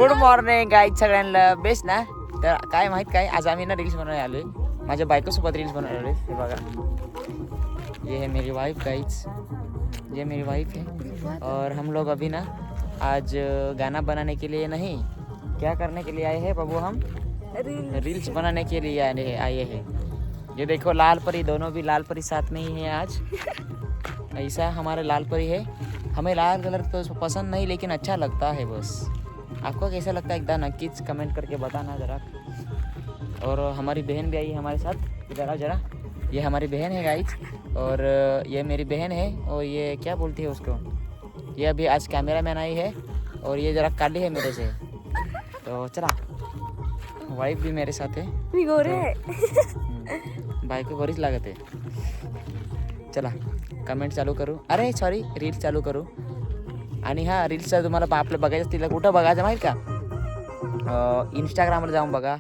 Good morning guys सगळ्यांना best ना. तर काय माहित काय आज आम्ही ना रील्स बनवायला आलोय. माझ्या बायकोसोबत रील्स बनवायला आलोय. हे बघा, ये है मेरी वाइफ गाइज, ये मेरी वाइफ है. और हम लोग अभी ना आज गाना बनाने के लिए नहीं, क्या करने के लिए आए हैं बाबू? हम रील्स बनाने के लिए आए हैं. ये देखो लाल परी, दोनों भी लाल परी साथ में ही है आज. ऐसा हमारे लाल परी है. हमें लाल कलर तो पसंद नहीं लेकिन अच्छा लगता है बस. आपको कैसा लगता है एकदा नक्कीच कमेंट करके बताना जरा. और हमारी बहन भी आई है हमारे साथ. इधर आओ जरा. ये हमारी बहन है गाइज और ये मेरी बहन है. और ये क्या बोलती है उसको, ये अभी आज कैमरा मैन आई है और ये जरा काली है मेरे से. तो चला, वाइफ भी मेरे साथ है. मी गोरे आहे. बायको बरीच लागत आहे. चला कमेंट चालू करू, अरे सॉरी रील्स चालू करू. आणि हा रील्स तुम्हाला आपलं बघायचं असतील कुठं बघायचं माहीत का? इंस्टाग्रामला जाऊन बघा,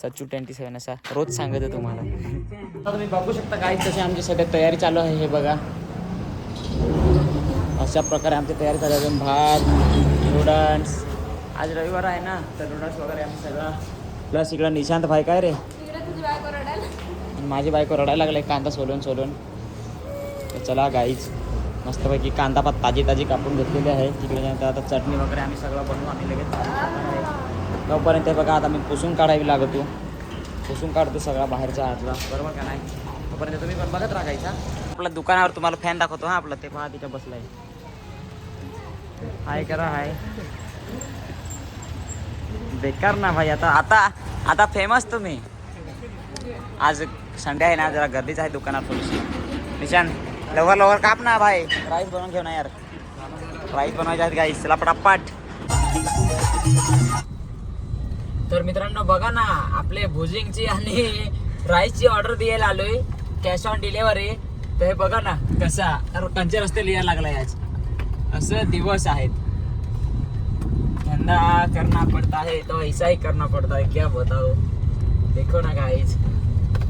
सच्चू27 असा रोज सांगतो तुम्हाला. आता तुम्ही बघू शकता काय तशी आमची सध्या तयारी चालू आहे. हे बघा अशा प्रकारे आमची तयारी चालू आहे. भात, नूडल्स, आज रविवार आहे ना तर नूडल्स वगैरे आम्ही सगळं. प्लस इकडं निशांत भाई काय रे, माझी बायको रडायला लागले कांदा सोलून. तर चला गाईच मस्तपैकी कांदा पात ताजी कापून घेतलेली आहे. तिकडे आता चटणी वगैरे आम्ही सगळं बनवू. आम्ही लगेच तोपर्यंत बघा आता मी पुसून काढावी लागतो. पुसून काढतो सगळा बाहेरचा आतला, बरोबर का नाही? तोपर्यंत तुम्ही पण बघत राहायचा. आपल्या दुकानावर तुम्हाला फॅन दाखवतो. हा आपला ते पहा तिथं बसलाय. हाय करा, हाय. बेकार ना भाई. आता फेमस तुम्ही. आज संडे आहे ना, जरा गर्दीच आहे दुकानात थोडीशी. निशान लवकर काप ना भाई. राईस बनवून घेऊ ना यार, राईस बनवायचे आहेत गाईस. चला पटापट. तर मित्रांनो बघा ना, आपले भुजिंगची आणि राईसची ऑर्डर द्यायला आलोय कॅश ऑन डिलेव्हरी. तर हे बघा ना कसा कंचे रस्ते लिहायला लागलाय. आज असं दिवस आहेत. धंदा करना पड़ता है तो ऐसा ही करना पड़ता है, क्या बताओ. देखो ना गाईज,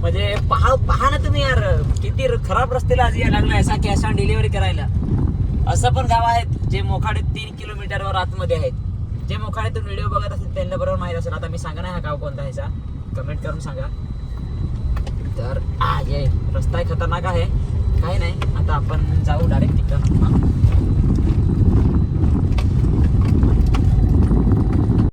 म्हणजे पहा ना तुम्ही यार, किती खराब रस्त्याला आज यायला लागला असा कॅश ऑन डिलिव्हरी करायला. असं पण गाव आहेत जे मोखाडे 3 किलोमीटरवर आतमध्ये आहेत. जे मोखाड्यातून व्हिडिओ बघत असतील त्यांना बरोबर माहीत असेल. आता मी सांगा ना हा गाव कोणता आहे ह्याचा, कमेंट करून सांगा. तर ये रस्ता खतरनाक आहे. काही नाही, आता आपण जाऊ डायरेक्ट तिकडं.